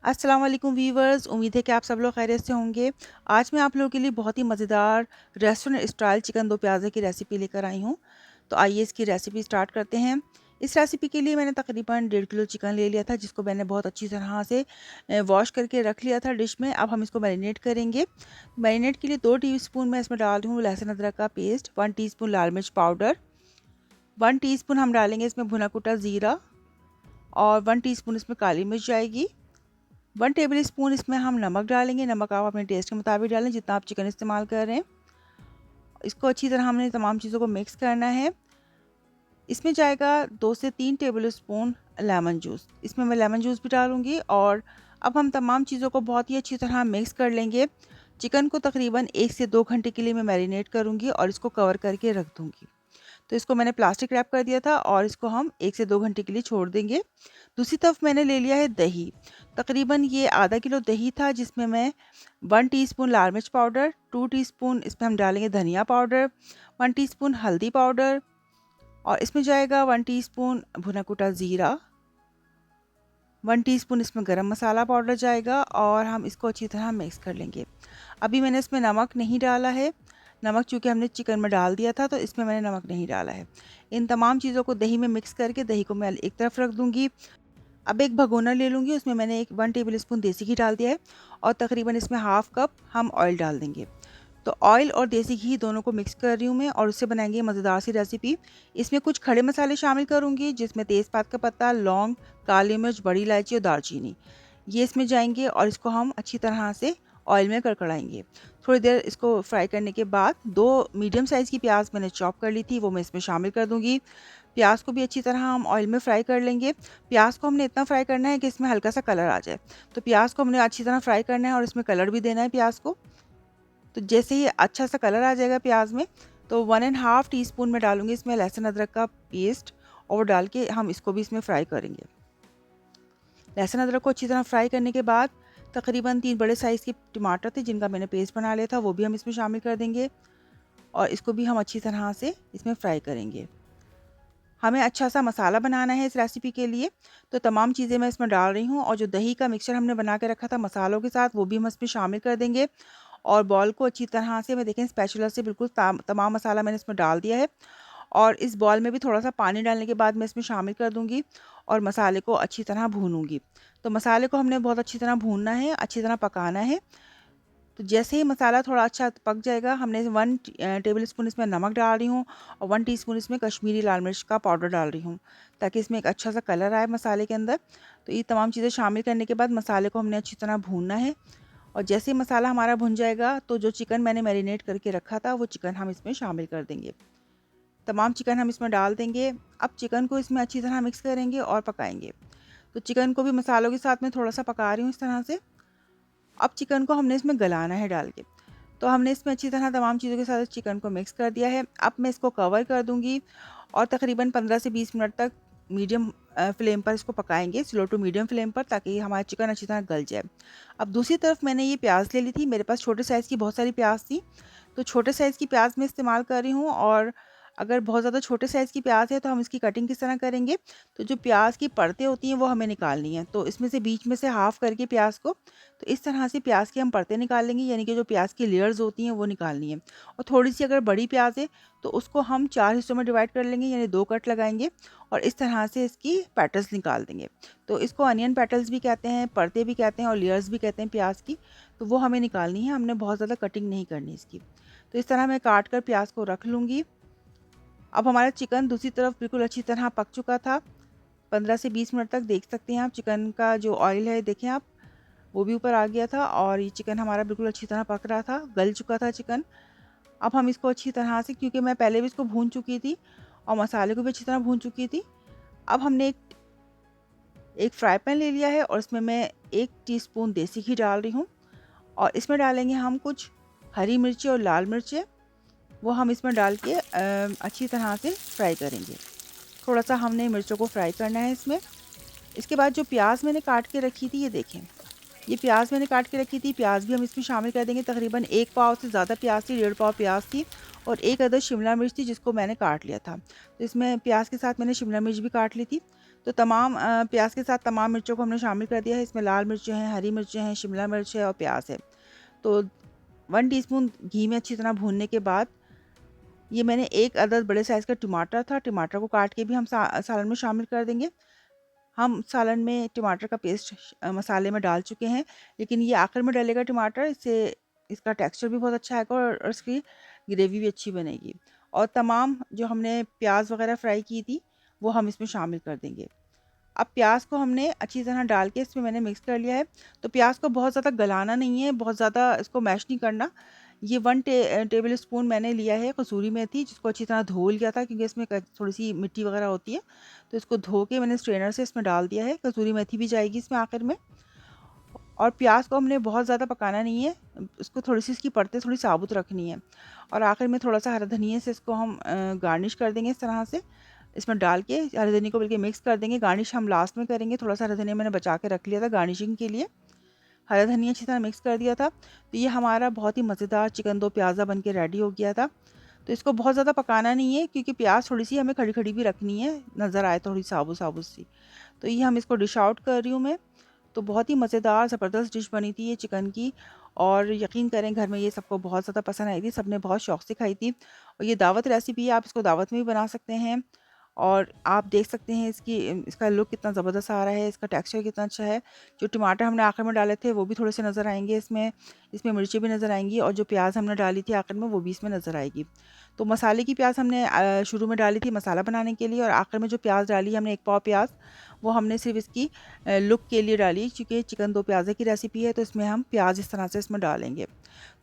अस्सलाम वालेकुम वीवर्स, उम्मीद है कि आप सब लोग खैरियत से होंगे। आज मैं आप लोगों के लिए बहुत ही मज़ेदार रेस्टोरेंट स्टाइल चिकन दो प्याज़े की रेसिपी लेकर आई हूँ। तो आइए इसकी रेसिपी स्टार्ट करते हैं। इस रेसिपी के लिए मैंने तकरीबन 1.5 किलो चिकन ले लिया था, जिसको मैंने बहुत अच्छी तरह से वॉश करके रख लिया था डिश में। अब हम इसको मैरिनेट करेंगे। मैरिनेट के लिए 2 टीस्पून मैं इसमें डाल रही हूँ लहसुन अदरक का पेस्ट, 1 टीस्पून लाल मिर्च पाउडर, 1 टीस्पून हम डालेंगे इसमें भुना कुटा ज़ीरा और 1 टीस्पून इसमें काली मिर्च जाएगी। 1 टेबल स्पून इसमें हम नमक डालेंगे। नमक आप अपने टेस्ट के मुताबिक डालें, जितना आप चिकन इस्तेमाल कर रहे हैं। इसको अच्छी तरह हमने तमाम चीज़ों को मिक्स करना है। इसमें जाएगा 2 से 3 टेबल स्पून लेमन जूस। इसमें मैं लेमन जूस भी डालूँगी और अब हम तमाम चीज़ों को बहुत ही अच्छी तरह मिक्स कर लेंगे। चिकन को तकरीबन 1 से 2 घंटे के लिए मैं मैरिनेट करूँगी और इसको कवर करके रख दूँगी। तो इसको मैंने प्लास्टिक रैप कर दिया था और इसको हम 1 से 2 घंटे के लिए छोड़ देंगे। दूसरी तरफ मैंने ले लिया है दही। तकरीबन ये आधा किलो दही था, जिसमें मैं 1 टीस्पून लाल मिर्च पाउडर, 2 टीस्पून इसमें हम डालेंगे धनिया पाउडर, 1 टीस्पून हल्दी पाउडर और इसमें जाएगा 1 टीस्पून भुना कुटा ज़ीरा, 1 टीस्पून इसमें गरम मसाला पाउडर जाएगा और हम इसको अच्छी तरह मिक्स कर लेंगे। अभी मैंने इसमें नमक नहीं डाला है। नमक चूँकि हमने चिकन में डाल दिया था, तो इसमें मैंने नमक नहीं डाला है। इन तमाम चीज़ों को दही में मिक्स करके दही को मैं एक तरफ रख दूँगी। अब एक भगोना ले लूँगी, उसमें मैंने 1 टेबल स्पून देसी घी डाल दिया है और तकरीबन इसमें हाफ़ कप हम ऑयल डाल देंगे। तो ऑयल और देसी घी दोनों को मिक्स कर रही हूँ मैं और उससे बनाएंगे मज़ेदार सी रेसिपी। इसमें कुछ खड़े मसाले शामिल करूँगी, जिसमें तेज़पात का पत्ता, लौंग, काली मिर्च, बड़ी इलायची और दालचीनी, ये इसमें जाएंगे और इसको हम अच्छी तरह से ऑयल में कड़कड़ाएंगे। थोड़ी देर इसको फ्राई करने के बाद 2 मीडियम साइज़ की प्याज मैंने चॉप कर ली थी, वो मैं इसमें शामिल कर दूँगी। प्याज को भी अच्छी तरह हम ऑयल में फ्राई कर लेंगे। प्याज को हमने इतना फ्राई करना है कि इसमें हल्का सा कलर आ जाए। तो प्याज को हमने अच्छी तरह फ्राई करना है और इसमें कलर भी देना है प्याज को। तो जैसे ही अच्छा सा कलर आ जाएगा प्याज में, तो 1 एंड हाफ़ टीस्पून मैं डालूँगी इसमें लहसुन अदरक का पेस्ट और डाल के हम इसको भी इसमें फ्राई करेंगे। लहसुन अदरक को अच्छी तरह फ्राई करने के बाद तकरीबन 3 बड़े साइज़ के टमाटर थे, जिनका मैंने पेस्ट बना लिया था, वो भी हम इसमें शामिल कर देंगे और इसको भी हम अच्छी तरह से इसमें फ्राई करेंगे। हमें अच्छा सा मसाला बनाना है इस रेसिपी के लिए, तो तमाम चीज़ें मैं इसमें डाल रही हूँ और जो दही का मिक्सचर हमने बना के रखा था मसालों के साथ, वो भी हम इसमें शामिल कर देंगे और बॉल को अच्छी तरह से मैं देखें स्पैचुला से बिल्कुल तमाम मसाला मैंने इसमें डाल दिया है और इस बॉल में भी थोड़ा-सा पानी डालने के बाद मैं इसमें शामिल कर दूँगी और मसाले को अच्छी तरह भूनूँगी। तो मसाले को हमने बहुत अच्छी तरह भूनना है, अच्छी तरह पकाना है। तो जैसे ही मसाला थोड़ा अच्छा पक जाएगा, हमने 1 टेबल स्पून इसमें नमक डाल रही हूँ और 1 टीस्पून इसमें कश्मीरी लाल मिर्च का पाउडर डाल रही हूँ, ताकि इसमें एक अच्छा सा कलर आए मसाले के अंदर। तो ये तमाम चीज़ें शामिल करने के बाद मसाले को हमने अच्छी तरह भूनना है और जैसे ही मसाला हमारा भुन जाएगा, तो जो चिकन मैंने मैरिनेट करके रखा था, वो चिकन हम इसमें शामिल कर देंगे। तमाम चिकन हम इसमें डाल देंगे। अब चिकन को इसमें अच्छी तरह मिक्स करेंगे और पकाएँगे। तो चिकन को भी मसालों के साथ में थोड़ा-सा पका रही हूँ इस तरह से। अब चिकन को हमने इसमें गलाना है डाल के। तो हमने इसमें अच्छी तरह तमाम चीज़ों के साथ चिकन को मिक्स कर दिया है। अब मैं इसको कवर कर दूँगी और तकरीबन 15 से 20 मिनट तक मीडियम फ्लेम पर इसको पकाएँगे, स्लो टू मीडियम फ्लेम पर, ताकि हमारा चिकन अच्छी तरह गल जाए। अब दूसरी तरफ मैंने ये प्याज़ ले ली थी, मेरे पास छोटे साइज़ की बहुत सारी प्याज़ थी, तो छोटे साइज़ की प्याज़ मैं इस्तेमाल कर रही हूँ और अगर बहुत ज़्यादा छोटे साइज़ की प्याज़ है, तो हम इसकी कटिंग किस तरह करेंगे, तो जो प्याज़ की परतें होती हैं, वो हमें निकालनी है। तो इसमें से बीच में से हाफ़ करके प्याज़ को, तो इस तरह से प्याज़ की हम परतें निकाल लेंगे, यानी कि जो प्याज़ की लेयर्स होती हैं वो निकालनी है। और थोड़ी-सी अगर बड़ी प्याज़ है तो उसको हम 4 हिस्सों में डिवाइड कर लेंगे, यानी 2 कट लगाएँगे और इस तरह से इसकी पेटल्स निकाल देंगे। तो इसको अनियन पेटल्स भी कहते हैं, परतें भी कहते हैं और लेयर्स भी कहते हैं प्याज़ की, तो वो हमें निकालनी है, हमने बहुत ज़्यादा कटिंग नहीं करनी इसकी। तो इस तरह मैं काट कर प्याज़ को रख लूँगी। अब हमारा चिकन दूसरी तरफ बिल्कुल अच्छी तरह पक चुका था। 15 से 20 मिनट तक देख सकते हैं आप, चिकन का जो ऑयल है देखें आप, वो भी ऊपर आ गया था और ये चिकन हमारा बिल्कुल अच्छी तरह पक रहा था, गल चुका था चिकन। अब हम इसको अच्छी तरह से, क्योंकि मैं पहले भी इसको भून चुकी थी और मसाले को भी अच्छी तरह भून चुकी थी। अब हमने एक फ्राई पैन ले लिया है और इसमें मैं 1 टीस्पून देसी घी डाल रही हूँ और इसमें डालेंगे हम कुछ हरी मिर्ची और लाल मिर्चें, वो हम इसमें डाल के अच्छी तरह से फ्राई करेंगे। थोड़ा-सा हमने मिर्चों को फ्राई करना है इसमें। इसके बाद जो प्याज़ मैंने काट के रखी थी, ये देखें, ये प्याज़ मैंने काट के रखी थी, प्याज़ भी हम इसमें शामिल कर देंगे। तकरीबन 1 पाव से ज़्यादा प्याज़ थी, 1.5 पाव प्याज़ थी और 1 अदद शिमला मिर्च थी, जिसको मैंने काट लिया था। तो इसमें प्याज़ के साथ मैंने शिमला मिर्च भी काट ली थी। तो तमाम प्याज के साथ तमाम मिर्चों को हमने शामिल कर दिया है। इसमें लाल मिर्चें हैं, हरी मिर्चें हैं, शिमला मिर्च है और प्याज है। तो 1 टीस्पून घी में अच्छी तरह भूनने के बाद ये मैंने 1 अदद बड़े साइज़ का टमाटर था, टमाटर को काट के भी हम सालन में शामिल कर देंगे। हम सालन में टमाटर का पेस्ट मसाले में डाल चुके हैं, लेकिन ये आखिर में डलेगा टमाटर, इससे इसका टेक्सचर भी बहुत अच्छा आएगा और इसकी ग्रेवी भी अच्छी बनेगी। और तमाम जो हमने प्याज वगैरह फ्राई की थी, वो हम इसमें शामिल कर देंगे। अब प्याज को हमने अच्छी तरह डाल के इसमें मैंने मिक्स कर लिया है। तो प्याज को बहुत ज़्यादा गलाना नहीं है, बहुत ज़्यादा इसको मैश नहीं करना। ये 1 टेबल स्पून मैंने लिया है कसूरी मेथी, जिसको अच्छी तरह धो लिया था क्योंकि इसमें थोड़ी-सी मिट्टी वगैरह होती है। तो इसको धो के मैंने स्ट्रेनर से इसमें डाल दिया है। कसूरी मेथी भी जाएगी इसमें आखिर में। और प्याज को हमने बहुत ज़्यादा पकाना नहीं है, इसको थोड़ी-सी इसकी परतें थोड़ी साबुत रखनी है। और आखिर में थोड़ा-सा हरा धनिया से इसको हम गार्निश कर देंगे इस तरह से। इसमें डाल के हरे धनिया को बल्कि मिक्स कर देंगे। गार्निश हम लास्ट में करेंगे। थोड़ा-सा हरा धनिया मैंने बचा के रख लिया था गार्निशिंग के लिए। हरा धनिया अच्छी तरह मिक्स कर दिया था। तो ये हमारा बहुत ही मज़ेदार चिकन दो प्याज़ा बन के रेडी हो गया था। तो इसको बहुत ज़्यादा पकाना नहीं है क्योंकि प्याज़ थोड़ी-सी हमें खड़ी-खड़ी भी रखनी है, नज़र आए थोड़ी साबुत-साबुत सी। तो ये हम इसको डिश आउट कर रही हूँ मैं। तो बहुत ही मज़ेदार ज़बरदस्त डिश बनी थी ये चिकन की, और यकीन करें घर में ये सबको बहुत ज़्यादा पसंद आई थी। सबने बहुत शौक से खाई थी और ये दावत रेसिपी है, आप इसको दावत में भी बना सकते हैं। और आप देख सकते हैं इसका लुक कितना ज़बरदस्त आ रहा है, इसका टेक्सचर कितना अच्छा है। जो टमाटर हमने आखिर में डाले थे वो भी थोड़े से नज़र आएँगे इसमें, इसमें मिर्ची भी नज़र आएँगी और जो प्याज़ हमने डाली थी आखिर में वो भी इसमें नज़र आएगी। तो मसाले की प्याज़ हमने शुरू में डाली थी मसाला बनाने के लिए, और आखिर में जो प्याज़ डाली हमने 1 पाव प्याज़, वो हमने सिर्फ़ इसकी लुक के लिए डाली, चूँकि चिकन दो प्याज़े की रेसिपी है तो इसमें हम प्याज़ इस तरह से इसमें डालेंगे।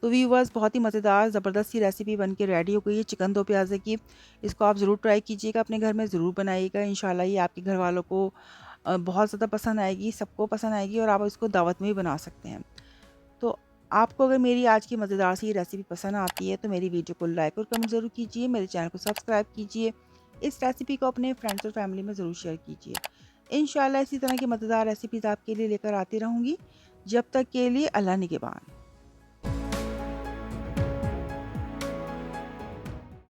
तो व्यूअर्स, बहुत ही मज़ेदार ज़बरदस्त सी रेसिपी बन के रेडी हो गई है चिकन दो प्याज़े की। इसको आप ज़रूर ट्राई कीजिएगा, अपने घर में ज़रूर बनाइएगा। इंशाल्लाह ये आपके घर वालों को बहुत ज़्यादा पसंद आएगी, सबको पसंद आएगी और आप इसको दावत में भी बना सकते हैं। तो आपको अगर मेरी आज की मज़ेदार सी रेसिपी पसंद आती है तो मेरी वीडियो को लाइक और कमेंट ज़रूर कीजिए, मेरे चैनल को सब्सक्राइब कीजिए। इस रेसिपी को अपने फ्रेंड्स और फैमिली में ज़रूर शेयर कीजिए। इंशाल्लाह इसी तरह की मज़ेदार रेसिपीज़ आपके लिए लेकर आती रहूँगी। जब तक के लिए अल्लाह निगहबान।